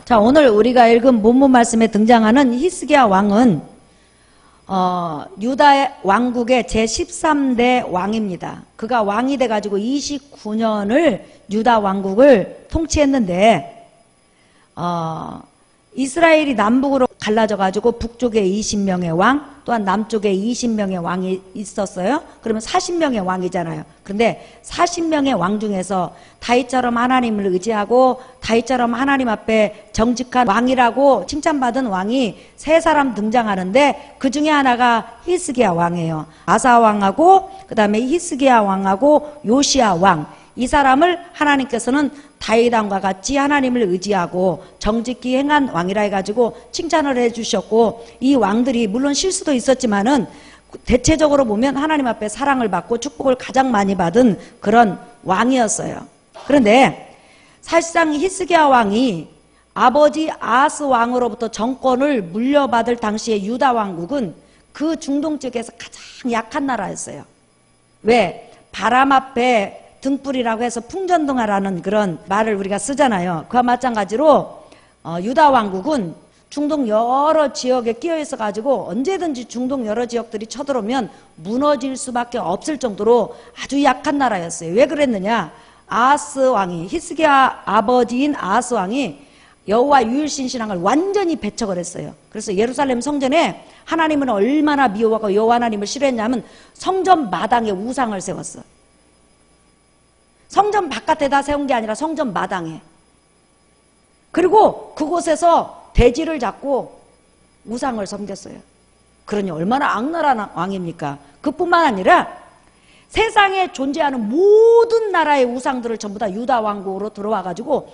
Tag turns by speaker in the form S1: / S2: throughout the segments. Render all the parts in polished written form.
S1: 자, 오늘 우리가 읽은 본문 말씀에 등장하는 히스기야 왕은 유다 왕국의 제13대 왕입니다. 그가 왕이 돼가지고 29년을 유다 왕국을 통치했는데 이스라엘이 남북으로 갈라져가지고 북쪽에 20명의 왕, 또한 남쪽에 20명의 왕이 있었어요. 그러면 40명의 왕이잖아요. 그런데 40명의 왕 중에서 다윗처럼 하나님을 의지하고 다윗처럼 하나님 앞에 정직한 왕이라고 칭찬받은 왕이 세 사람 등장하는데 그 중에 하나가 히스기야 왕이에요. 아사 왕하고 그 다음에 히스기야 왕하고 요시야 왕. 이 사람을 하나님께서는 다윗 왕과 같이 하나님을 의지하고 정직히 행한 왕이라 해가지고 칭찬을 해주셨고, 이 왕들이 물론 실수도 있었지만은 대체적으로 보면 하나님 앞에 사랑을 받고 축복을 가장 많이 받은 그런 왕이었어요. 그런데 사실상 히스기야 왕이 아버지 아하스 왕으로부터 정권을 물려받을 당시의 유다 왕국은 그 중동 쪽에서 가장 약한 나라였어요. 왜? 바람 앞에 등불이라고 해서 풍전등화라는 그런 말을 우리가 쓰잖아요. 그와 마찬가지로 유다 왕국은 중동 여러 지역에 끼어 있어 가지고 언제든지 중동 여러 지역들이 쳐들어오면 무너질 수밖에 없을 정도로 아주 약한 나라였어요. 왜 그랬느냐? 아하스 왕이, 히스기야 아버지인 아하스 왕이 여호와 유일신 신앙을 완전히 배척을 했어요. 그래서 예루살렘 성전에 하나님은 얼마나 미워하고 여호와 하나님을 싫어했냐면 성전 마당에 우상을 세웠어. 성전 바깥에다 세운 게 아니라 성전 마당에. 그리고 그곳에서 돼지를 잡고 우상을 섬겼어요. 그러니 얼마나 악랄한 왕입니까? 그뿐만 아니라 세상에 존재하는 모든 나라의 우상들을 전부 다 유다 왕국으로 들어와 가지고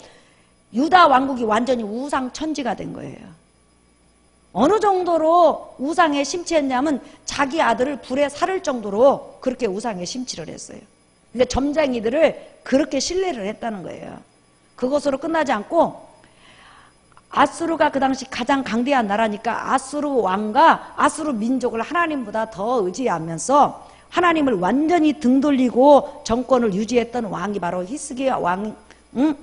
S1: 유다 왕국이 완전히 우상 천지가 된 거예요. 어느 정도로 우상에 심취했냐면 자기 아들을 불에 살을 정도로 그렇게 우상에 심취를 했어요. 근데 점쟁이들을 그렇게 신뢰를 했다는 거예요. 그것으로 끝나지 않고 아수르가 그 당시 가장 강대한 나라니까 아수르 왕과 아수르 민족을 하나님보다 더 의지하면서 하나님을 완전히 등 돌리고 정권을 유지했던 왕이 바로 히스기야 왕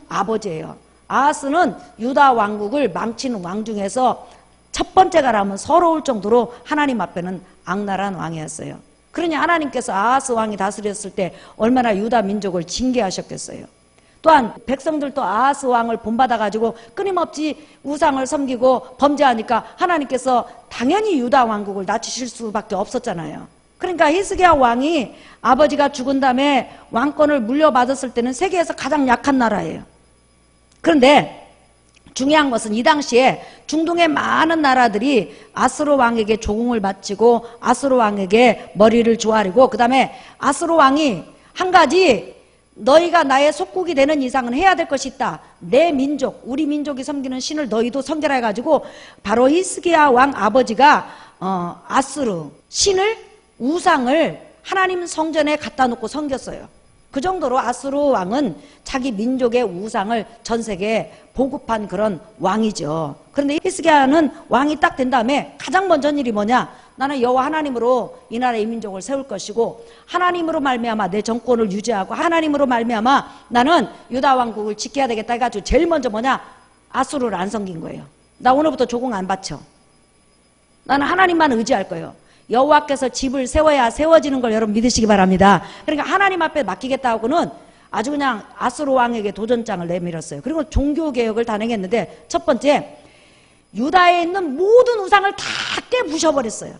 S1: 아버지예요. 아하스는 유다 왕국을 망치는 왕 중에서 첫 번째가라면 서러울 정도로 하나님 앞에는 악랄한 왕이었어요. 그러니 하나님께서 아하스 왕이 다스렸을 때 얼마나 유다 민족을 징계하셨겠어요. 또한 백성들도 아하스 왕을 본받아가지고 끊임없이 우상을 섬기고 범죄하니까 하나님께서 당연히 유다 왕국을 낮추실 수밖에 없었잖아요. 그러니까 히스기야 왕이 아버지가 죽은 다음에 왕권을 물려받았을 때는 세계에서 가장 약한 나라예요. 그런데 중요한 것은 이 당시에 중동의 많은 나라들이 아수르 왕에게 조공을 바치고 아수르 왕에게 머리를 조아리고, 그 다음에 아수르 왕이 한 가지 너희가 나의 속국이 되는 이상은 해야 될 것이 있다. 내 민족, 우리 민족이 섬기는 신을 너희도 섬기라 해가지고 바로 히스기야 왕 아버지가 아수르 신을, 우상을 하나님 성전에 갖다 놓고 섬겼어요. 그 정도로 아수르 왕은 자기 민족의 우상을 전 세계에 보급한 그런 왕이죠. 그런데 히스기야는 왕이 딱 된 다음에 가장 먼저 일이 뭐냐? 나는 여호와 하나님으로 이 나라의 민족을 세울 것이고 하나님으로 말미암아 내 정권을 유지하고 하나님으로 말미암아 나는 유다 왕국을 지켜야 되겠다 해가지고 제일 먼저 뭐냐? 아수르를 안 섬긴 거예요. 나 오늘부터 조공 안 바쳐. 나는 하나님만 의지할 거예요. 여호와께서 집을 세워야 세워지는 걸 여러분 믿으시기 바랍니다. 그러니까 하나님 앞에 맡기겠다고는 아주 그냥 아수르 왕에게 도전장을 내밀었어요. 그리고 종교개혁을 단행했는데 첫 번째, 유다에 있는 모든 우상을 다 깨부셔버렸어요.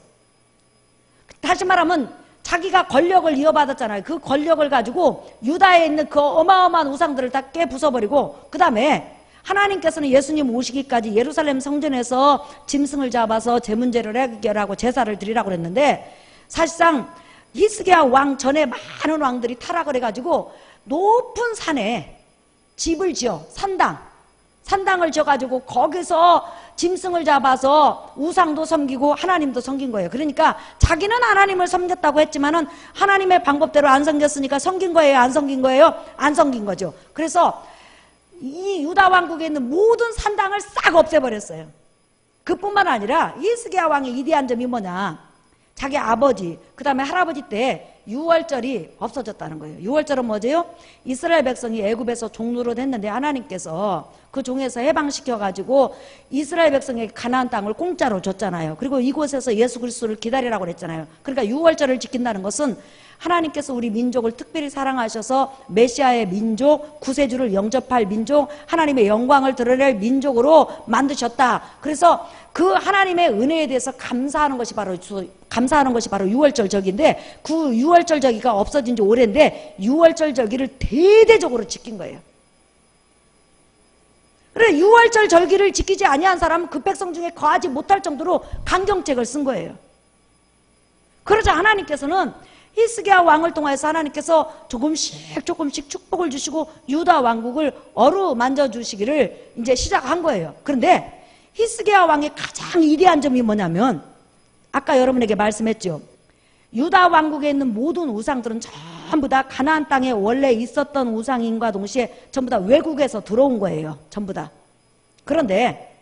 S1: 다시 말하면 자기가 권력을 이어받았잖아요. 그 권력을 가지고 유다에 있는 그 어마어마한 우상들을 다 깨부숴버리고, 그 다음에 하나님께서는 예수님 오시기까지 예루살렘 성전에서 짐승을 잡아서 제 문제를 해결하고 제사를 드리라고 그랬는데, 사실상 히스기야 왕 전에 많은 왕들이 타락을 해가지고 높은 산에 집을 지어 산당을 지어가지고 거기서 짐승을 잡아서 우상도 섬기고 하나님도 섬긴 거예요. 그러니까 자기는 하나님을 섬겼다고 했지만은 하나님의 방법대로 안 섬겼으니까 섬긴 거예요, 안 섬긴 거예요? 안 섬긴 거죠. 그래서 이 유다 왕국에 있는 모든 산당을 싹 없애버렸어요. 그뿐만 아니라 히스기야 왕의 위대한 점이 뭐냐? 자기 아버지, 그 다음에 할아버지 때 유월절이 없어졌다는 거예요. 유월절은 뭐죠? 이스라엘 백성이 애굽에서 종노릇 했는데 하나님께서 그 종에서 해방시켜가지고 이스라엘 백성에게 가나안 땅을 공짜로 줬잖아요. 그리고 이곳에서 예수 그리스도를 기다리라고 그랬잖아요. 그러니까 유월절을 지킨다는 것은 하나님께서 우리 민족을 특별히 사랑하셔서 메시아의 민족, 구세주를 영접할 민족, 하나님의 영광을 드러낼 민족으로 만드셨다. 그래서 그 하나님의 은혜에 대해서 감사하는 것이 바로 유월절적인데, 그 유월절저기가 없어진 지 오래인데 유월절저기를 대대적으로 지킨 거예요. 그래, 유월절 절기를 지키지 아니한 사람은 그 백성 중에 거하지 못할 정도로 강경책을 쓴 거예요. 그러자 하나님께서는 히스기야 왕을 통해서 하나님께서 조금씩 축복을 주시고 유다 왕국을 어루만져 주시기를 이제 시작한 거예요. 그런데 히스기야 왕의 가장 위대한 점이 뭐냐면, 아까 여러분에게 말씀했죠. 유다 왕국에 있는 모든 우상들은 전부 다 가나안 땅에 원래 있었던 우상인과 동시에 전부 다 외국에서 들어온 거예요. 전부 다. 그런데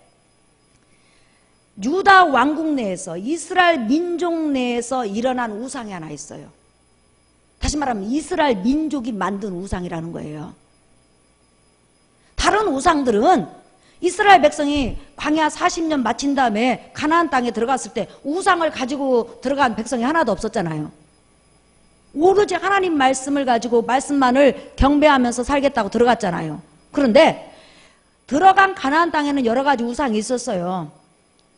S1: 유다 왕국 내에서, 이스라엘 민족 내에서 일어난 우상이 하나 있어요. 다시 말하면 이스라엘 민족이 만든 우상이라는 거예요. 다른 우상들은 이스라엘 백성이 광야 40년 마친 다음에 가나안 땅에 들어갔을 때 우상을 가지고 들어간 백성이 하나도 없었잖아요. 오로지 하나님 말씀을 가지고 말씀만을 경배하면서 살겠다고 들어갔잖아요. 그런데 들어간 가나안 땅에는 여러 가지 우상이 있었어요.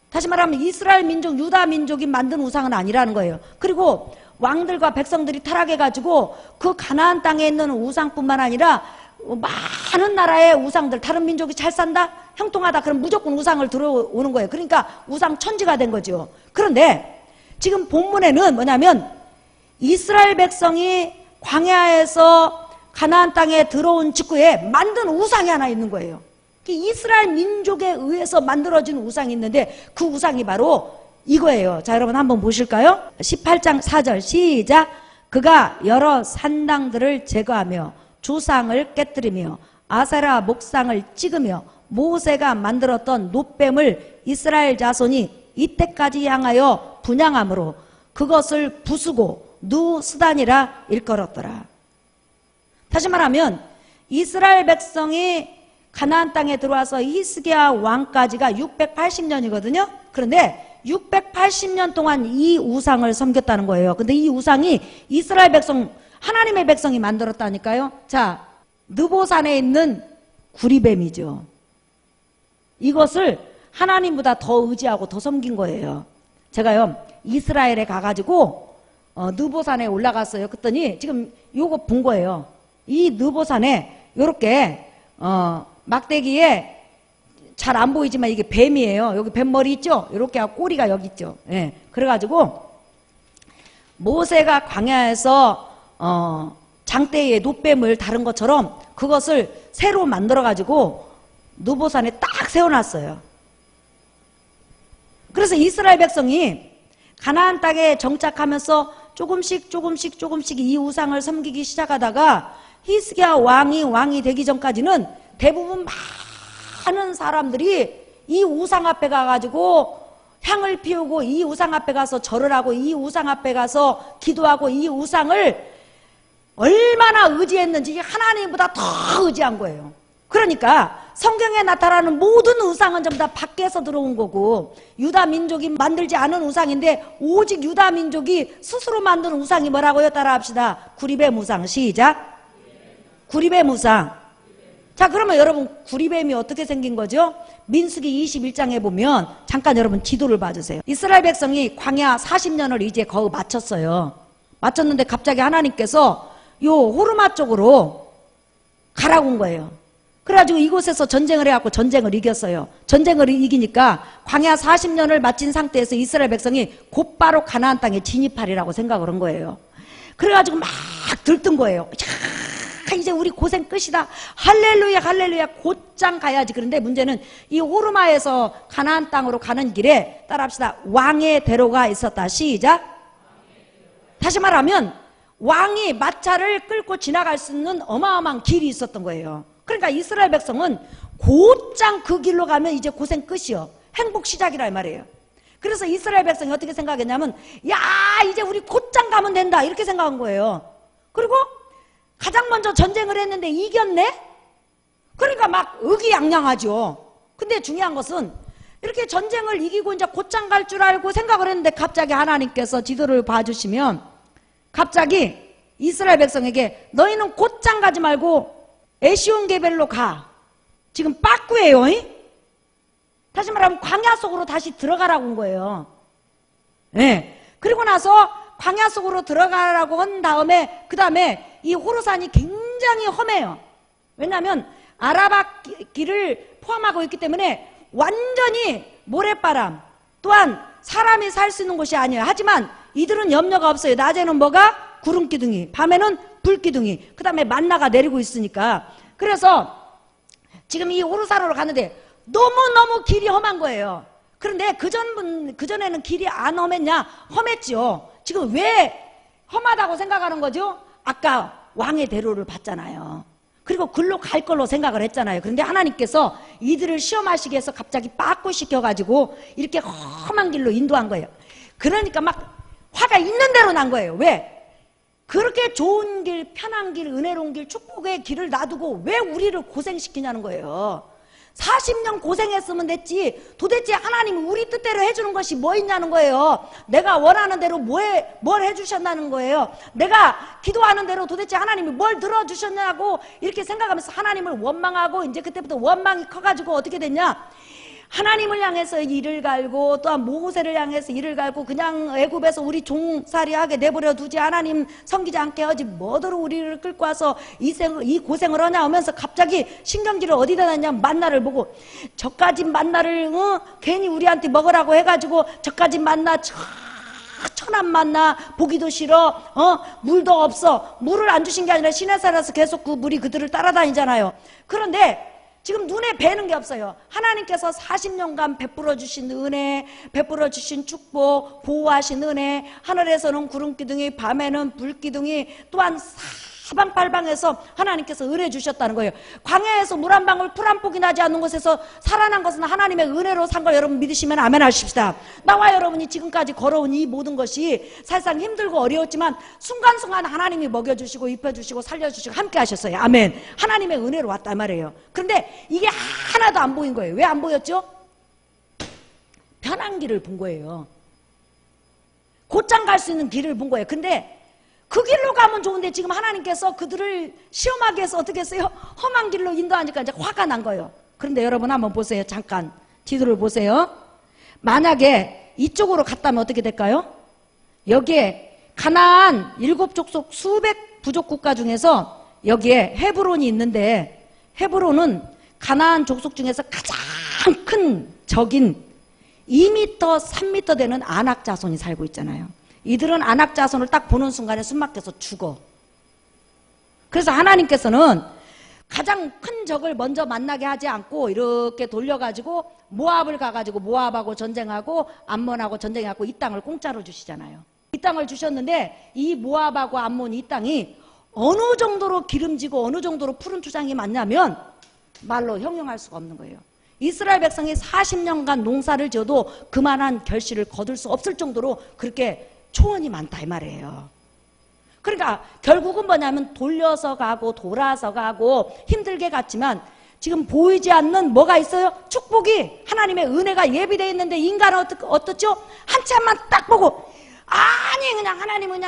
S1: 다시 말하면 이스라엘 민족, 유다 민족이 만든 우상은 아니라는 거예요. 그리고 왕들과 백성들이 타락해가지고 그 가나안 땅에 있는 우상뿐만 아니라 많은 나라의 우상들, 다른 민족이 잘 산다? 형통하다? 그럼 무조건 우상을 들어오는 거예요. 그러니까 우상 천지가 된 거죠. 그런데 지금 본문에는 뭐냐면 이스라엘 백성이 광야에서 가나안 땅에 들어온 직후에 만든 우상이 하나 있는 거예요. 이스라엘 민족에 의해서 만들어진 우상이 있는데 그 우상이 바로 이거예요. 자, 여러분 한번 보실까요? 18장 4절 시작. 그가 여러 산당들을 제거하며 주상을 깨뜨리며 아세라 목상을 찍으며 모세가 만들었던 놋뱀을 이스라엘 자손이 이때까지 향하여 분향함으로 그것을 부수고 누스단이라 일컬었더라. 다시 말하면 이스라엘 백성이 가나안 땅에 들어와서 히스기야 왕까지가 680년이거든요. 그런데 680년 동안 이 우상을 섬겼다는 거예요. 근데 이 우상이 이스라엘 백성, 하나님의 백성이 만들었다니까요. 자, 느보산에 있는 구리뱀이죠. 이것을 하나님보다 더 의지하고 더 섬긴 거예요. 제가요, 이스라엘에 가가지고 느보산에 올라갔어요. 그랬더니 지금 요거 본 거예요. 이 느보산에 요렇게 막대기에 잘 안 보이지만 이게 뱀이에요. 여기 뱀머리 있죠? 이렇게 하고 꼬리가 여기 있죠. 예. 그래가지고 모세가 광야에서 장대에 놋뱀을 다룬 것처럼 그것을 새로 만들어가지고 느보산에 딱 세워놨어요. 그래서 이스라엘 백성이 가나안 땅에 정착하면서 조금씩 이 우상을 섬기기 시작하다가 히스기야 왕이 되기 전까지는 대부분 많은 사람들이 이 우상 앞에 가가지고 향을 피우고 이 우상 앞에 가서 절을 하고 이 우상 앞에 가서 기도하고 이 우상을 얼마나 의지했는지 하나님보다 더 의지한 거예요. 그러니까 성경에 나타나는 모든 우상은 전부 다 밖에서 들어온 거고 유다 민족이 만들지 않은 우상인데 오직 유다 민족이 스스로 만든 우상이 뭐라고요? 따라합시다. 구리뱀 우상. 시작. 구리뱀 우상. 자, 그러면 여러분 구리뱀이 어떻게 생긴 거죠? 민수기 21장에 보면 잠깐 여러분 지도를 봐주세요. 이스라엘 백성이 광야 40년을 이제 거의 마쳤어요. 마쳤는데 갑자기 하나님께서 요 호르마 쪽으로 가라고 온 거예요. 그래가지고 이곳에서 전쟁을 해갖고 전쟁을 이겼어요. 전쟁을 이기니까 광야 40년을 마친 상태에서 이스라엘 백성이 곧바로 가나안 땅에 진입하리라고 생각을 한 거예요. 그래가지고 막 들뜬 거예요. 이제 우리 고생 끝이다. 할렐루야 할렐루야 곧장 가야지. 그런데 문제는 이 호르마에서 가나안 땅으로 가는 길에 따라합시다. 왕의 대로가 있었다. 시작. 다시 말하면 왕이 마차를 끌고 지나갈 수 있는 어마어마한 길이 있었던 거예요. 그러니까 이스라엘 백성은 곧장 그 길로 가면 이제 고생 끝이요. 행복 시작이라 말이에요. 그래서 이스라엘 백성이 어떻게 생각했냐면 야 이제 우리 곧장 가면 된다 이렇게 생각한 거예요. 그리고 가장 먼저 전쟁을 했는데 이겼네? 그러니까 막 의기양양하죠. 근데 중요한 것은 이렇게 전쟁을 이기고 이제 곧장 갈 줄 알고 생각을 했는데 갑자기 하나님께서 지도를 봐주시면 갑자기 이스라엘 백성에게 너희는 곧장 가지 말고 에시온게벨로 가. 지금 빠꾸예요. 다시 말하면 광야 속으로 다시 들어가라고 한 거예요. 네. 그리고 나서 광야 속으로 들어가라고 한 다음에 그 다음에 이 호르산이 굉장히 험해요. 왜냐하면 아라바 길을 포함하고 있기 때문에 완전히 모래바람, 또한 사람이 살 수 있는 곳이 아니에요. 하지만 이들은 염려가 없어요. 낮에는 뭐가? 구름기둥이, 밤에는 불기둥이, 그 다음에 만나가 내리고 있으니까. 그래서 지금 이 호르산으로 가는데 너무너무 길이 험한 거예요. 그런데 그전에는 길이 안 험했냐? 험했지요. 지금 왜 험하다고 생각하는 거죠? 아까 왕의 대로를 봤잖아요. 그리고 글로 갈 걸로 생각을 했잖아요. 그런데 하나님께서 이들을 시험하시기 위해서 갑자기 빠꾸 시켜가지고 이렇게 험한 길로 인도한 거예요. 그러니까 막 화가 있는 대로 난 거예요. 왜? 그렇게 좋은 길, 편한 길, 은혜로운 길, 축복의 길을 놔두고 왜 우리를 고생시키냐는 거예요. 40년 고생했으면 됐지 도대체 하나님이 우리 뜻대로 해주는 것이 뭐 있냐는 거예요. 내가 원하는 대로 뭘 해주셨다는 거예요. 내가 기도하는 대로 도대체 하나님이 뭘 들어주셨냐고 이렇게 생각하면서 하나님을 원망하고 이제 그때부터 원망이 커가지고 어떻게 됐냐, 하나님을 향해서 이를 갈고 또한 모세를 향해서 이를 갈고 그냥 애굽에서 우리 종살이하게 내버려 두지 하나님 섬기지 않게 하지 뭐더러 우리를 끌고 와서 이 고생을 하냐 하면서 갑자기 신경질을 어디다 놨냐, 만나를 보고 저까지 만나를 괜히 우리한테 먹으라고 해가지고 저까지 만나 천한 만나 보기도 싫어, 물도 없어. 물을 안 주신 게 아니라 시내산에서 계속 그 물이 그들을 따라다니잖아요. 그런데 지금 눈에 뵈는 게 없어요. 하나님께서 40년간 베풀어 주신 은혜, 베풀어 주신 축복, 보호하신 은혜, 하늘에서는 구름기둥이, 밤에는 불기둥이, 또한 사방팔방에서 하나님께서 은혜 주셨다는 거예요. 광야에서 물 한 방울, 풀 한 폭이 나지 않는 곳에서 살아난 것은 하나님의 은혜로 산 걸 여러분 믿으시면 아멘 하십시다. 나와 여러분이 지금까지 걸어온 이 모든 것이 사실상 힘들고 어려웠지만 순간순간 하나님이 먹여주시고 입혀주시고 살려주시고 함께 하셨어요. 아멘. 하나님의 은혜로 왔단 말이에요. 그런데 이게 하나도 안 보인 거예요. 왜 안 보였죠? 편한 길을 본 거예요. 곧장 갈 수 있는 길을 본 거예요. 근데 그 길로 가면 좋은데 지금 하나님께서 그들을 시험하기 위해서 어떻게 했어요? 험한 길로 인도하니까 이제 화가 난 거예요. 그런데 여러분 한번 보세요. 잠깐 지도를 보세요. 만약에 이쪽으로 갔다면 어떻게 될까요? 여기에 가나안 7족속 수백 부족 국가 중에서 여기에 헤브론이 있는데, 헤브론은 가나안 족속 중에서 가장 큰 적인 2m, 3m 되는 아낙 자손이 살고 있잖아요. 이들은 아낙 자손을 딱 보는 순간에 숨막혀서 죽어. 그래서 하나님께서는 가장 큰 적을 먼저 만나게 하지 않고 이렇게 돌려가지고 모압을 가가지고 모압하고 전쟁하고 암몬하고 전쟁하고 이 땅을 공짜로 주시잖아요. 이 땅을 주셨는데 이 모압하고 암몬 이 땅이 어느 정도로 기름지고 어느 정도로 푸른 투장이 많냐면 말로 형용할 수가 없는 거예요. 이스라엘 백성이 40년간 농사를 지어도 그만한 결실을 거둘 수 없을 정도로 그렇게 초원이 많다 이 말이에요. 그러니까 결국은 뭐냐면 돌려서 가고 돌아서 가고 힘들게 갔지만 지금 보이지 않는 뭐가 있어요? 축복이, 하나님의 은혜가 예비되어 있는데 인간은 어떻죠? 한참만 딱 보고 아니 그냥 하나님은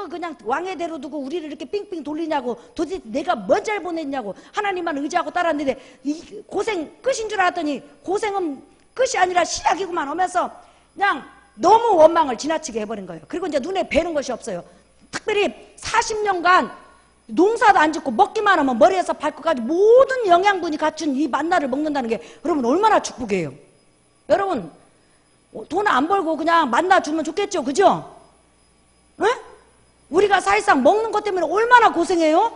S1: 그냥 왕의 대로 두고 우리를 이렇게 삥삥 돌리냐고, 도대체 내가 뭘 잘못했냐고 하나님만 의지하고 따랐는데 이 고생 끝인 줄 알았더니 고생은 끝이 아니라 시작이구만 하면서 그냥 너무 원망을 지나치게 해버린 거예요. 그리고 이제 눈에 뵈는 것이 없어요. 특별히 40년간 농사도 안 짓고 먹기만 하면 머리에서 발끝까지 모든 영양분이 갖춘 이 만나를 먹는다는 게 여러분 얼마나 축복이에요. 여러분 돈 안 벌고 그냥 만나 주면 좋겠죠, 그죠? 네? 우리가 사실상 먹는 것 때문에 얼마나 고생해요?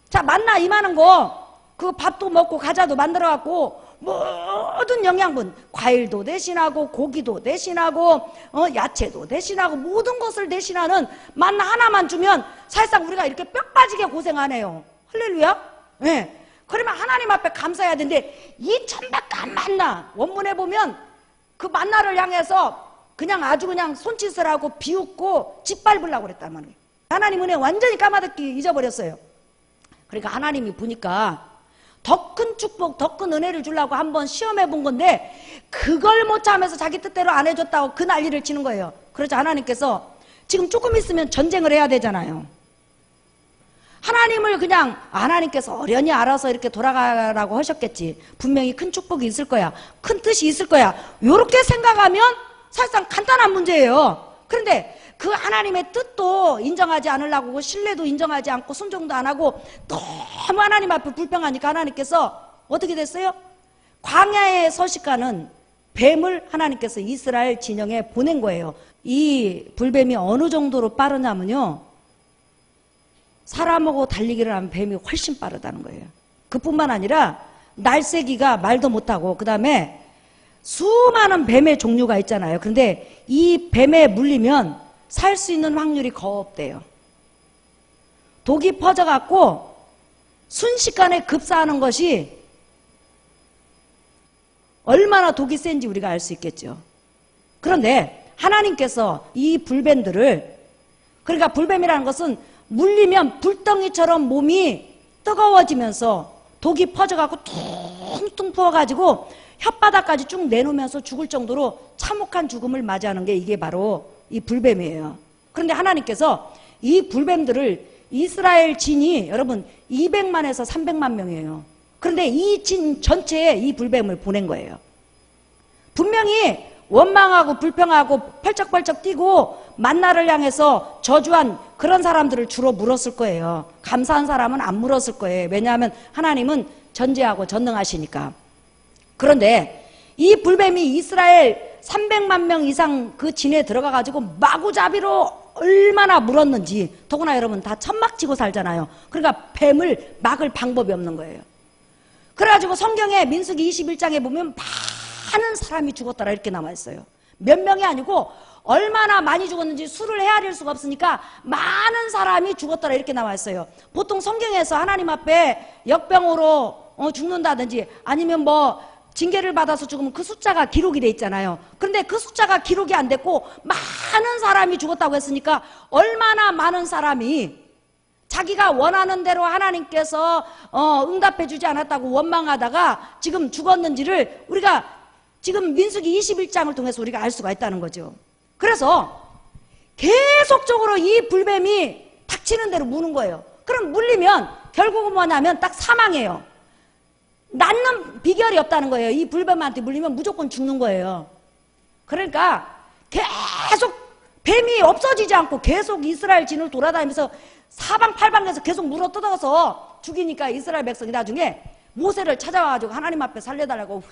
S1: 자, 만나 이만한 거 그 밥도 먹고 과자도 만들어 갖고 모든 영양분, 과일도 대신하고 고기도 대신하고 야채도 대신하고 모든 것을 대신하는 만나 하나만 주면 사실상 우리가 이렇게 뼈 빠지게 고생하네요. 할렐루야. 네. 그러면 하나님 앞에 감사해야 되는데 이 천박한 만나, 원문에 보면 그 만나를 향해서 그냥 아주 그냥 손짓을 하고 비웃고 짓밟으려고 그랬단 말이에요. 하나님 은혜 완전히 까마득히 잊어버렸어요. 그러니까 하나님이 보니까 더 큰 축복, 더 큰 은혜를 주려고 한번 시험해 본 건데 그걸 못 참아서 자기 뜻대로 안 해줬다고 그 난리를 치는 거예요. 그래서 하나님께서 지금 조금 있으면 전쟁을 해야 되잖아요. 하나님을 그냥 하나님께서 어련히 알아서 이렇게 돌아가라고 하셨겠지. 분명히 큰 축복이 있을 거야. 큰 뜻이 있을 거야. 이렇게 생각하면 사실상 간단한 문제예요. 그런데 그 하나님의 뜻도 인정하지 않으려고 신뢰도 인정하지 않고 순종도 안 하고 너무 하나님 앞에 불평하니까 하나님께서 어떻게 됐어요? 광야에 서식하는 뱀을 하나님께서 이스라엘 진영에 보낸 거예요. 이 불뱀이 어느 정도로 빠르냐면요, 사람하고 달리기를 하면 뱀이 훨씬 빠르다는 거예요. 그뿐만 아니라 날쌔기가 말도 못하고 그 다음에 수많은 뱀의 종류가 있잖아요. 그런데 이 뱀에 물리면 살 수 있는 확률이 거의 없대요. 독이 퍼져갖고 순식간에 급사하는 것이 얼마나 독이 센지 우리가 알 수 있겠죠. 그런데 하나님께서 이 불뱀들을, 그러니까 불뱀이라는 것은 물리면 불덩이처럼 몸이 뜨거워지면서 독이 퍼져갖고 퉁퉁 부어가지고 혓바닥까지 쭉 내놓으면서 죽을 정도로 참혹한 죽음을 맞이하는 게 이게 바로 이 불뱀이에요. 그런데 하나님께서 이 불뱀들을 이스라엘 진이 여러분 200만에서 300만 명이에요. 그런데 이 진 전체에 이 불뱀을 보낸 거예요. 분명히 원망하고 불평하고 펄쩍펄쩍 뛰고 만나를 향해서 저주한 그런 사람들을 주로 물었을 거예요. 감사한 사람은 안 물었을 거예요. 왜냐하면 하나님은 전지하고 전능하시니까. 그런데 이 불뱀이 이스라엘 300만 명 이상 그 진에 들어가가지고 마구잡이로 얼마나 물었는지, 더구나 여러분 다 천막 치고 살잖아요. 그러니까 뱀을 막을 방법이 없는 거예요. 그래가지고 성경에 민수기 21장에 보면 많은 사람이 죽었더라 이렇게 나와 있어요. 몇 명이 아니고 얼마나 많이 죽었는지 수를 헤아릴 수가 없으니까 많은 사람이 죽었더라 이렇게 나와 있어요. 보통 성경에서 하나님 앞에 역병으로 죽는다든지 아니면 뭐 징계를 받아서 죽으면 그 숫자가 기록이 돼 있잖아요. 그런데 그 숫자가 기록이 안 됐고 많은 사람이 죽었다고 했으니까 얼마나 많은 사람이 자기가 원하는 대로 하나님께서 응답해 주지 않았다고 원망하다가 지금 죽었는지를 우리가 지금 민수기 21장을 통해서 우리가 알 수가 있다는 거죠. 그래서 계속적으로 이 불뱀이 닥치는 대로 무는 거예요. 그럼 물리면 결국은 뭐냐면 딱 사망이에요. 낫는 비결이 없다는 거예요. 이 불뱀한테 물리면 무조건 죽는 거예요. 그러니까 계속 뱀이 없어지지 않고 계속 이스라엘 진을 돌아다니면서 사방팔방에서 계속 물어 뜯어서 죽이니까 이스라엘 백성이 나중에 모세를 찾아와가지고 하나님 앞에 살려달라고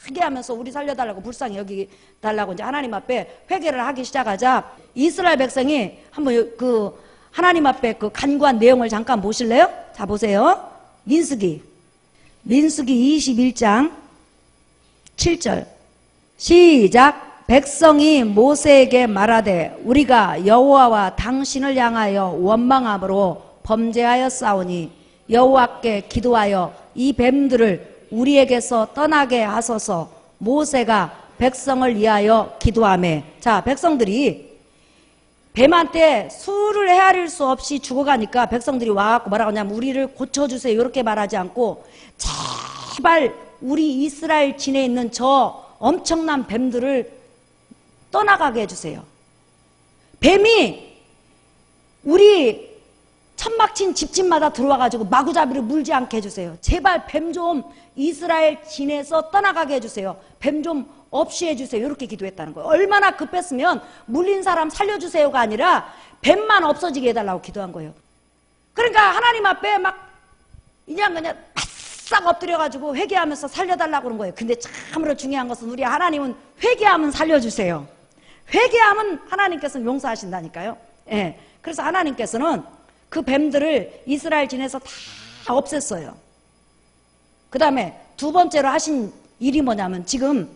S1: 회개하면서 우리 살려달라고 불쌍히 여기달라고 이제 하나님 앞에 회개를 하기 시작하자 이스라엘 백성이 한번 그 하나님 앞에 그 간구한 내용을 잠깐 보실래요? 자 보세요. 민수기 21장 7절 시작. 백성이 모세에게 말하되 우리가 여호와와 당신을 향하여 원망함으로 범죄하였사오니 여호와께 기도하여 이 뱀들을 우리에게서 떠나게 하소서. 모세가 백성을 위하여 기도하매. 자, 백성들이 뱀한테 수를 헤아릴 수 없이 죽어가니까 백성들이 와갖고 뭐라고 하냐면 우리를 고쳐주세요 이렇게 말하지 않고 제발 우리 이스라엘 진에 있는 저 엄청난 뱀들을 떠나가게 해주세요. 뱀이 우리 천막친 집집마다 들어와가지고 마구잡이를 물지 않게 해주세요. 제발 뱀 좀 이스라엘 진에서 떠나가게 해주세요. 뱀 좀 없이 해주세요. 이렇게 기도했다는 거예요. 얼마나 급했으면 물린 사람 살려주세요가 아니라 뱀만 없어지게 해달라고 기도한 거예요. 그러니까 하나님 앞에 막 그냥 바싹 엎드려가지고 회개하면서 살려달라고 그런 거예요. 근데 참으로 중요한 것은 우리 하나님은 회개하면 살려주세요. 회개하면 하나님께서는 용서하신다니까요. 예. 그래서 하나님께서는 그 뱀들을 이스라엘 진에서 다 없앴어요. 그 다음에 두 번째로 하신 일이 뭐냐면 지금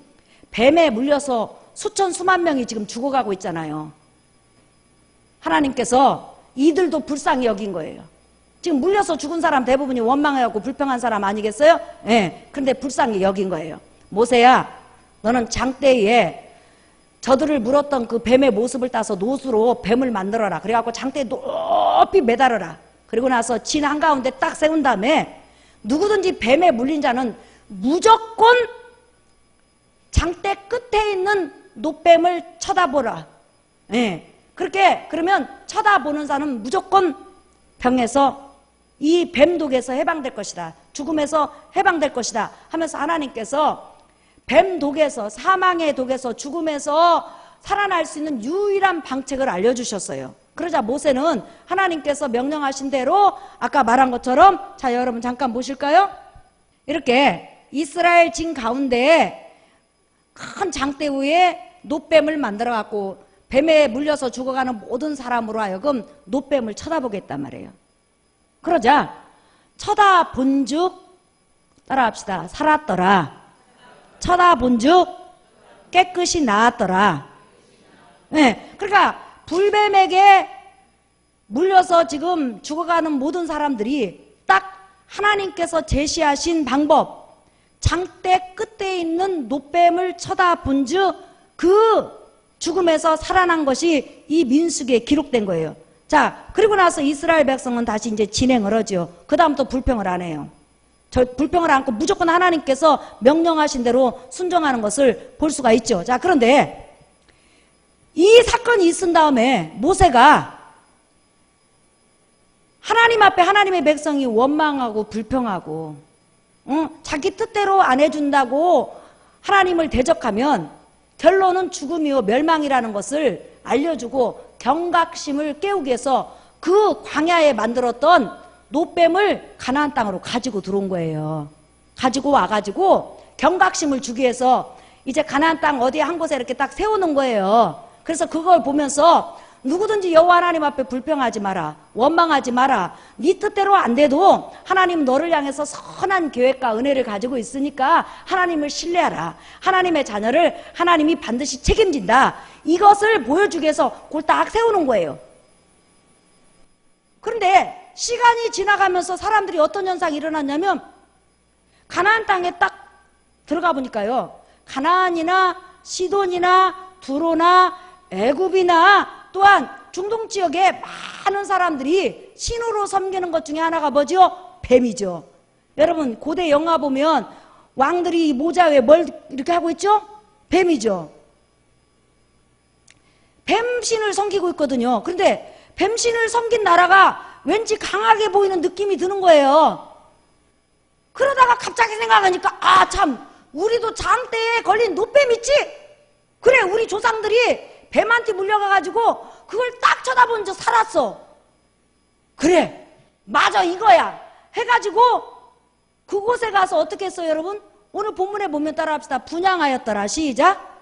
S1: 뱀에 물려서 수천 수만 명이 지금 죽어가고 있잖아요. 하나님께서 이들도 불쌍히 여긴 거예요. 지금 물려서 죽은 사람 대부분이 원망해갖고 불평한 사람 아니겠어요? 예. 근데 불쌍히 여긴 거예요. 모세야, 너는 장대에 저들을 물었던 그 뱀의 모습을 따서 노수로 뱀을 만들어라. 그래갖고 장대에 높이 매달아라. 그리고 나서 진 한가운데 딱 세운 다음에 누구든지 뱀에 물린 자는 무조건 장대 끝에 있는 노뱀을 쳐다보라. 예. 그렇게 그러면 쳐다보는 사람은 무조건 병에서 이 뱀독에서 해방될 것이다. 죽음에서 해방될 것이다 하면서 하나님께서 뱀독에서, 사망의 독에서, 죽음에서 살아날 수 있는 유일한 방책을 알려주셨어요. 그러자 모세는 하나님께서 명령하신 대로 아까 말한 것처럼, 자 여러분 잠깐 보실까요? 이렇게 이스라엘 진 가운데에 큰 장대 위에 노뱀을 만들어 갖고 뱀에 물려서 죽어가는 모든 사람으로 하여금 노뱀을 쳐다보겠단 말이에요. 그러자 쳐다본즉, 따라합시다. 살았더라. 쳐다본즉 깨끗이 나았더라. 네, 그러니까 불뱀에게 물려서 지금 죽어가는 모든 사람들이 딱 하나님께서 제시하신 방법, 장대 끝에 있는 노뱀을 쳐다본즉 그 죽음에서 살아난 것이 이 민수기에 기록된 거예요. 자, 그리고 나서 이스라엘 백성은 다시 이제 진행을 하죠. 그 다음부터 불평을 안 해요. 저 불평을 안고 무조건 하나님께서 명령하신 대로 순종하는 것을 볼 수가 있죠. 자, 그런데 이 사건이 있은 다음에 모세가 하나님 앞에 하나님의 백성이 원망하고 불평하고 자기 뜻대로 안 해준다고 하나님을 대적하면 결론은 죽음이요 멸망이라는 것을 알려주고 경각심을 깨우기 위해서 그 광야에 만들었던 노뱀을 가나안 땅으로 가지고 들어온 거예요. 가지고 와가지고 경각심을 주기 위해서 이제 가나안 땅 어디에 한 곳에 이렇게 딱 세우는 거예요. 그래서 그걸 보면서 누구든지 여호와 하나님 앞에 불평하지 마라, 원망하지 마라. 네 뜻대로 안 돼도 하나님 너를 향해서 선한 계획과 은혜를 가지고 있으니까 하나님을 신뢰하라. 하나님의 자녀를 하나님이 반드시 책임진다. 이것을 보여주기 위해서 그걸 딱 세우는 거예요. 그런데 시간이 지나가면서 사람들이 어떤 현상이 일어났냐면 가나안 땅에 딱 들어가 보니까요, 가나안이나 시돈이나 두로나 애굽이나 또한 중동 지역에 많은 사람들이 신으로 섬기는 것 중에 하나가 뭐죠? 뱀이죠. 여러분 고대 영화 보면 왕들이 모자 위에 뭘 이렇게 하고 있죠? 뱀이죠. 뱀신을 섬기고 있거든요. 그런데 뱀신을 섬긴 나라가 왠지 강하게 보이는 느낌이 드는 거예요. 그러다가 갑자기 생각하니까 아 참, 우리도 장대에 걸린 노뱀 있지? 그래, 우리 조상들이 뱀한테 물려가가지고 그걸 딱 쳐다본 적 살았어. 그래, 맞아, 이거야 해가지고 그곳에 가서 어떻게 했어요 여러분? 오늘 본문에 보면 따라합시다. 분향하였더라. 시작.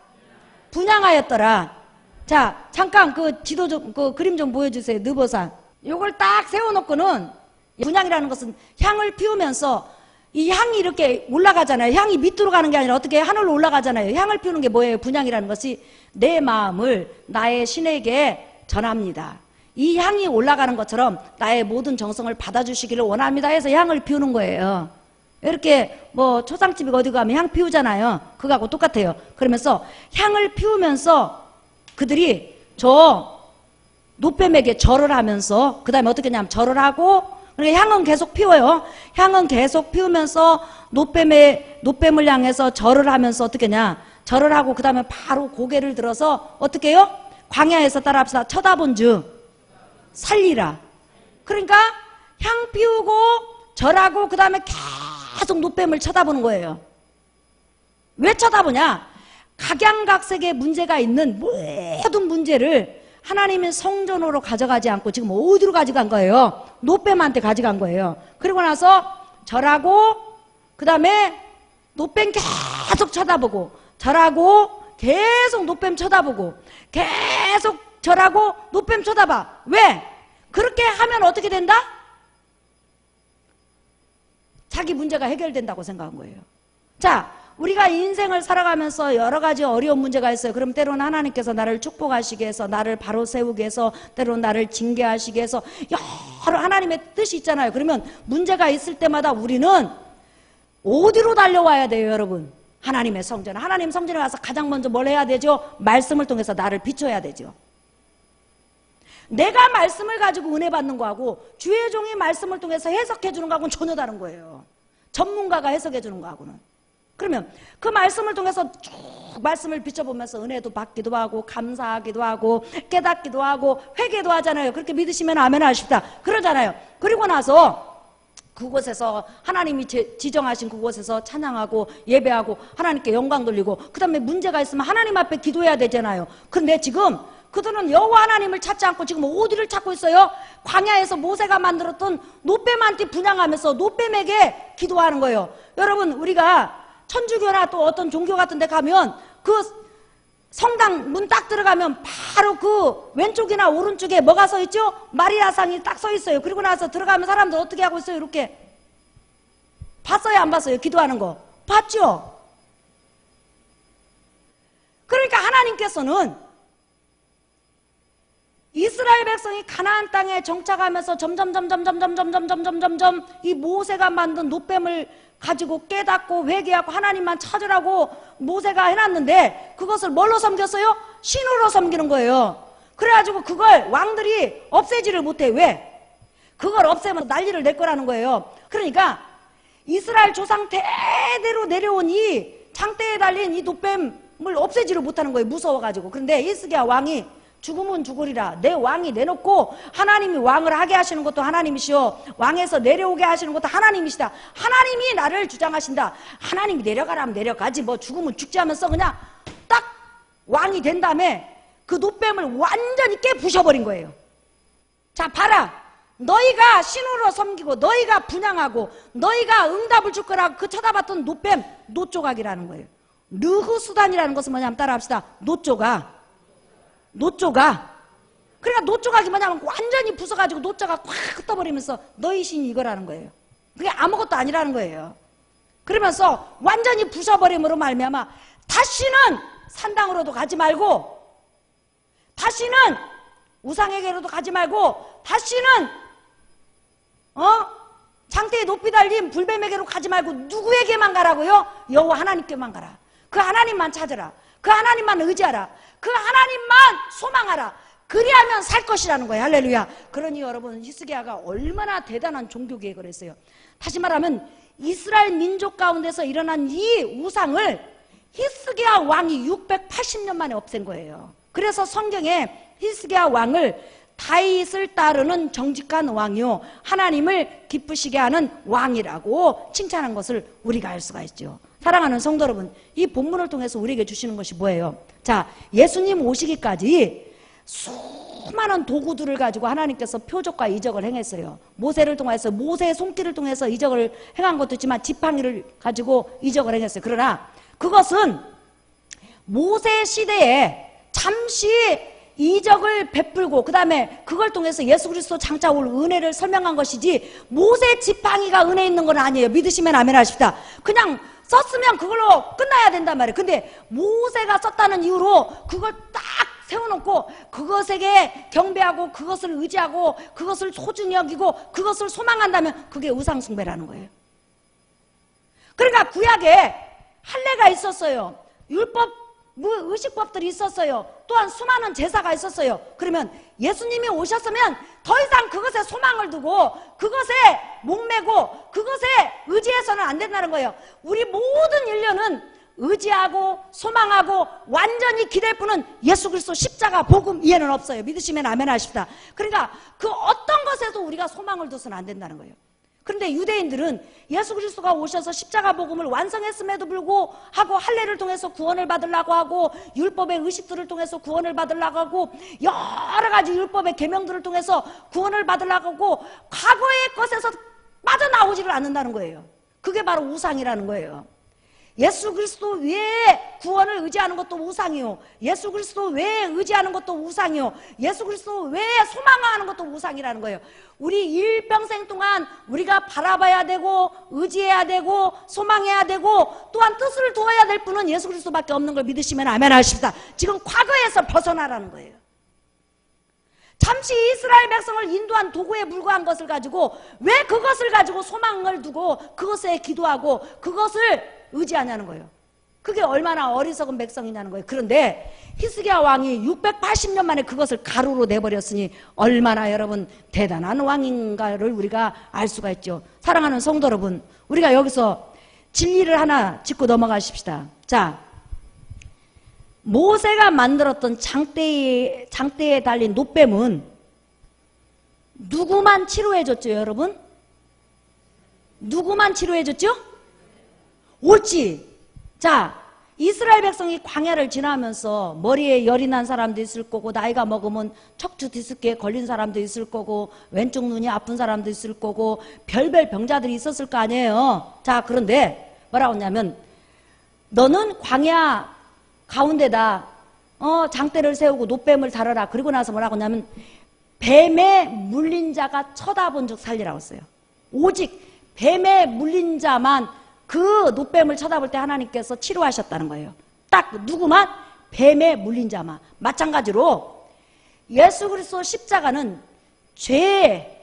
S1: 분향하였더라. 자, 잠깐 그 지도 좀, 그 그림 좀 보여주세요. 느보산. 요걸 딱 세워놓고는, 분향이라는 것은 향을 피우면서 이 향이 이렇게 올라가잖아요. 향이 밑으로 가는 게 아니라 어떻게 하늘로 올라가잖아요. 향을 피우는 게 뭐예요? 분향이라는 것이 내 마음을 나의 신에게 전합니다. 이 향이 올라가는 것처럼 나의 모든 정성을 받아주시기를 원합니다 해서 향을 피우는 거예요. 이렇게 뭐 초상집에 어디 가면 향 피우잖아요. 그거하고 똑같아요. 그러면서 향을 피우면서 그들이 저 노뱀에게 절을 하면서, 그 다음에 어떻게 하냐면 절을 하고, 그러니까 향은 계속 피워요. 향은 계속 피우면서 노뱀을 향해서 절을 하면서 어떻게 하냐, 절을 하고 그 다음에 바로 고개를 들어서 어떻게 해요? 광야에서 따라합시다. 쳐다본즉 살리라. 그러니까 향 피우고 절하고 그 다음에 계속 노뱀을 쳐다보는 거예요. 왜 쳐다보냐? 각양각색의 문제가 있는 모든 문제를 하나님의 성전으로 가져가지 않고 지금 어디로 가져간 거예요? 노뱀한테 가져간 거예요. 그리고 나서 절하고 그 다음에 노뱀 계속 쳐다보고 절하고 계속 노뱀 쳐다보고 계속 절하고 노뱀 쳐다봐. 왜? 그렇게 하면 어떻게 된다? 자기 문제가 해결된다고 생각한 거예요. 자, 우리가 인생을 살아가면서 여러 가지 어려운 문제가 있어요. 그럼 때로는 하나님께서 나를 축복하시기 위해서, 나를 바로 세우기 위해서, 때로는 나를 징계하시기 위해서 여러 하나님의 뜻이 있잖아요. 그러면 문제가 있을 때마다 우리는 어디로 달려와야 돼요 여러분? 하나님의 성전. 하나님 성전에 와서 가장 먼저 뭘 해야 되죠? 말씀을 통해서 나를 비춰야 되죠. 내가 말씀을 가지고 은혜 받는 거하고 주의 종이 말씀을 통해서 해석해 주는 거하고는 전혀 다른 거예요. 전문가가 해석해 주는 거하고는. 그러면 그 말씀을 통해서 쭉 말씀을 비춰보면서 은혜도 받기도 하고 감사하기도 하고 깨닫기도 하고 회개도 하잖아요. 그렇게 믿으시면 아멘 하십시다. 그러잖아요. 그리고 나서 그곳에서 하나님이 지정하신 그곳에서 찬양하고 예배하고 하나님께 영광 돌리고 그 다음에 문제가 있으면 하나님 앞에 기도해야 되잖아요. 근데 지금 그들은 여호와 하나님을 찾지 않고 지금 어디를 찾고 있어요? 광야에서 모세가 만들었던 노뱀한테 분향하면서 노뱀에게 기도하는 거예요. 여러분, 우리가 천주교나 또 어떤 종교 같은 데 가면 그 성당 문 딱 들어가면 바로 그 왼쪽이나 오른쪽에 뭐가 서 있죠? 마리아상이 딱 서 있어요. 그리고 나서 들어가면 사람들 어떻게 하고 있어요? 이렇게 봤어요? 안 봤어요? 기도하는 거 봤죠? 그러니까 하나님께서는 이스라엘 백성이 가나안 땅에 정착하면서 점점 이 모세가 만든 노뱀을 가지고 깨닫고 회개하고 하나님만 찾으라고 모세가 해놨는데 그것을 뭘로 섬겼어요? 신으로 섬기는 거예요. 그래가지고 그걸 왕들이 없애지를 못해. 왜? 그걸 없애면 난리를 낼 거라는 거예요. 그러니까 이스라엘 조상 대대로 내려온 이 장대에 달린 이 노뱀을 없애지를 못하는 거예요. 무서워가지고. 그런데 히스기야 왕이 죽으면 죽으리라. 내 왕이 내놓고 하나님이 왕을 하게 하시는 것도 하나님이시오. 왕에서 내려오게 하시는 것도 하나님이시다. 하나님이 나를 주장하신다. 하나님이 내려가라면 내려가지. 뭐 죽으면 죽지 하면서 그냥 딱 왕이 된 다음에 그 노뱀을 완전히 깨부셔버린 거예요. 자, 봐라. 너희가 신으로 섬기고 너희가 분향하고 너희가 응답을 줄 거라고 그 쳐다봤던 노뱀, 노조각이라는 거예요. 르후수단이라는 것은 뭐냐면 따라합시다. 노조각. 그러니까 노조각이 뭐냐면 완전히 부숴가지고 노조각 꽉 흩어버리면서 너희 신이 이거라는 거예요. 그게 아무것도 아니라는 거예요. 그러면서 완전히 부숴버림으로 말미암아 다시는 산당으로도 가지 말고 다시는 우상에게로도 가지 말고 다시는 장대에 높이 달린 불뱀에게로 가지 말고 누구에게만 가라고요? 여호와 하나님께만 가라. 그 하나님만 찾으라. 그 하나님만 의지하라. 그 하나님만 소망하라. 그리하면 살 것이라는 거예요. 할렐루야. 그러니 여러분, 히스기야가 얼마나 대단한 종교 계획을 했어요. 다시 말하면 이스라엘 민족 가운데서 일어난 이 우상을 히스기야 왕이 680년 만에 없앤 거예요. 그래서 성경에 히스기야 왕을 다윗을 따르는 정직한 왕이요 하나님을 기쁘시게 하는 왕이라고 칭찬한 것을 우리가 알 수가 있죠. 사랑하는 성도 여러분, 이 본문을 통해서 우리에게 주시는 것이 뭐예요? 자, 예수님 오시기까지 수많은 도구들을 가지고 하나님께서 표적과 이적을 행했어요. 모세를 통해서, 모세의 손길을 통해서 이적을 행한 것도 있지만 지팡이를 가지고 이적을 행했어요. 그러나 그것은 모세 시대에 잠시 이적을 베풀고 그 다음에 그걸 통해서 예수 그리스도 장차 올 은혜를 설명한 것이지 모세 지팡이가 은혜 있는 건 아니에요. 믿으시면 아멘 하십시다. 그냥 썼으면 그걸로 끝나야 된단 말이에요. 근데 모세가 썼다는 이유로 그걸 딱 세워놓고 그것에게 경배하고 그것을 의지하고 그것을 소중히 여기고 그것을 소망한다면 그게 우상숭배라는 거예요. 그러니까 구약에 할례가 있었어요. 율법 의식법들이 있었어요. 또한 수많은 제사가 있었어요. 그러면 예수님이 오셨으면 더 이상 그것에 소망을 두고 그것에 목매고 그것에 의지해서는 안 된다는 거예요. 우리 모든 인류는 의지하고 소망하고 완전히 기댈 분은 예수 그리스도 십자가 복음 이해는 없어요. 믿으시면 아멘 하십시다. 그러니까 그 어떤 것에도 우리가 소망을 둬서는 안 된다는 거예요. 그런데 유대인들은 예수 그리스도가 오셔서 십자가 복음을 완성했음에도 불구하고 할례를 통해서 구원을 받으려고 하고 율법의 의식들을 통해서 구원을 받으려고 하고 여러 가지 율법의 계명들을 통해서 구원을 받으려고 하고 과거의 것에서 빠져나오지를 않는다는 거예요. 그게 바로 우상이라는 거예요. 예수 그리스도 외에 구원을 의지하는 것도 우상이요. 예수 그리스도 외에 의지하는 것도 우상이요. 예수 그리스도 외에 소망하는 것도 우상이라는 거예요. 우리 일평생 동안 우리가 바라봐야 되고 의지해야 되고 소망해야 되고 또한 뜻을 두어야 될 분은 예수 그리스도밖에 없는 걸 믿으시면 아멘 하십시다. 지금 과거에서 벗어나라는 거예요. 잠시 이스라엘 백성을 인도한 도구에 불과한 것을 가지고 왜 그것을 가지고 소망을 두고 그것에 기도하고 그것을 의지하냐는 거예요. 그게 얼마나 어리석은 백성이냐는 거예요. 그런데 히스기야 왕이 680년 만에 그것을 가루로 내버렸으니 얼마나 여러분 대단한 왕인가를 우리가 알 수가 있죠. 사랑하는 성도 여러분, 우리가 여기서 진리를 하나 짚고 넘어가십시다. 자, 모세가 만들었던 장대에 달린 놋뱀은 누구만 치료해줬죠, 여러분? 누구만 치료해줬죠? 옳지. 자, 이스라엘 백성이 광야를 지나면서 머리에 열이 난 사람도 있을 거고, 나이가 먹으면 척추 디스크에 걸린 사람도 있을 거고, 왼쪽 눈이 아픈 사람도 있을 거고, 별별 병자들이 있었을 거 아니에요. 자, 그런데 뭐라고 하냐면, 너는 광야 가운데다 장대를 세우고 놋뱀을 달아라. 그리고 나서 뭐라고 하냐면, 뱀에 물린 자가 쳐다본 즉 살리라고 했어요. 오직 뱀에 물린 자만, 그 놋뱀을 쳐다볼 때 하나님께서 치료하셨다는 거예요. 딱 누구만? 뱀에 물린 자만. 마찬가지로 예수 그리스도 십자가는 죄,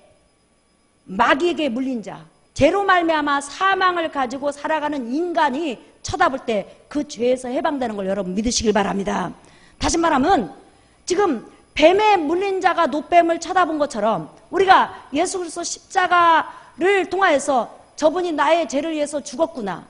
S1: 마귀에게 물린 자, 죄로 말미암아 사망을 가지고 살아가는 인간이 쳐다볼 때 그 죄에서 해방되는 걸 여러분 믿으시길 바랍니다. 다시 말하면 지금 뱀에 물린 자가 놋뱀을 쳐다본 것처럼 우리가 예수 그리스도 십자가를 통하여서 저분이 나의 죄를 위해서 죽었구나,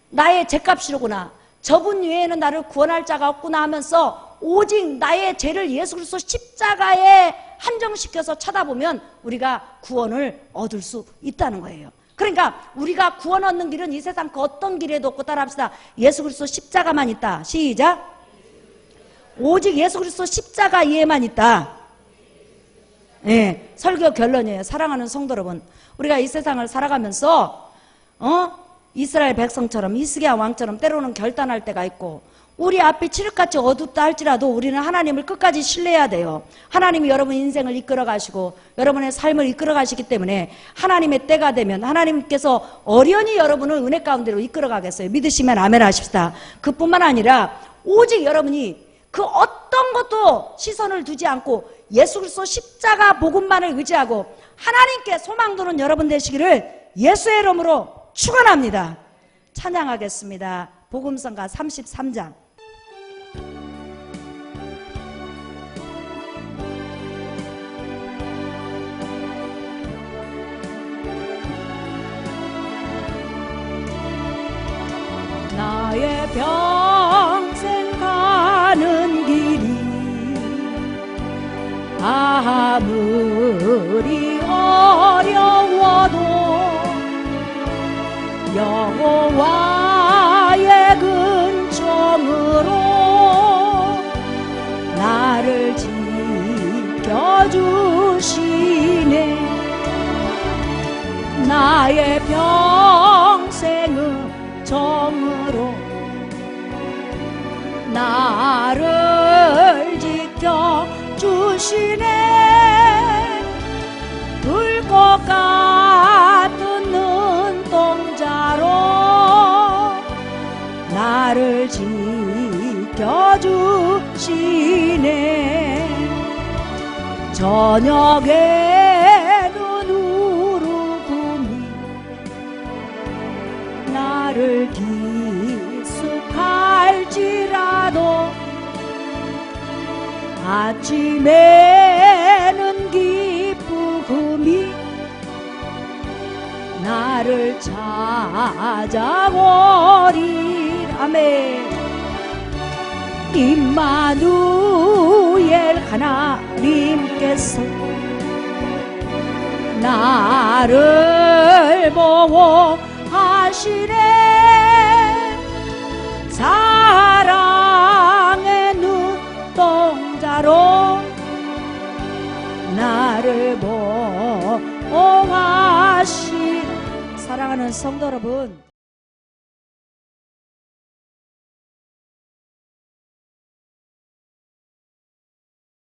S1: 나의 죄값이로구나, 저분 외에는 나를 구원할 자가 없구나 하면서 오직 나의 죄를 예수 그리스도 십자가에 한정시켜서 쳐다보면 우리가 구원을 얻을 수 있다는 거예요. 그러니까 우리가 구원 얻는 길은 이 세상 그 어떤 길에도 없고, 따라합시다. 예수 그리스도 십자가만 있다. 시작. 오직 예수 그리스도 십자가 이에만 있다. 예, 설교 결론이에요. 사랑하는 성도 여러분, 우리가 이 세상을 살아가면서 이스라엘 백성처럼, 히스기야 왕처럼 때로는 결단할 때가 있고, 우리 앞이 칠흑같이 어둡다 할지라도 우리는 하나님을 끝까지 신뢰해야 돼요. 하나님이 여러분 인생을 이끌어 가시고 여러분의 삶을 이끌어 가시기 때문에 하나님의 때가 되면 하나님께서 어련히 여러분을 은혜 가운데로 이끌어 가겠어요. 믿으시면 아멘 하십시다. 그뿐만 아니라 오직 여러분이 그 어떤 것도 시선을 두지 않고 예수 그리스도 십자가 복음만을 의지하고 하나님께 소망 두는 여러분 되시기를 예수의 이름으로 축원합니다. 찬양하겠습니다. 복음성가 33장. 나의 평생 가는 길이 아무리 어려워도 여호와의 근총으로 나를 지켜주시네. 나의 평생은 정으로 나를 지켜주시네. 불꽃 같은 눈동자로 나를 지켜주시네. 저녁에는 우르금이 나를 기숙할지라도 아침에는 기쁨이 나를 찾아오리라메. 임마누엘 하나님께서 나를 보호하시네. 사랑의 눈동자로 나를 보호하시. 사랑하는 성도 여러분,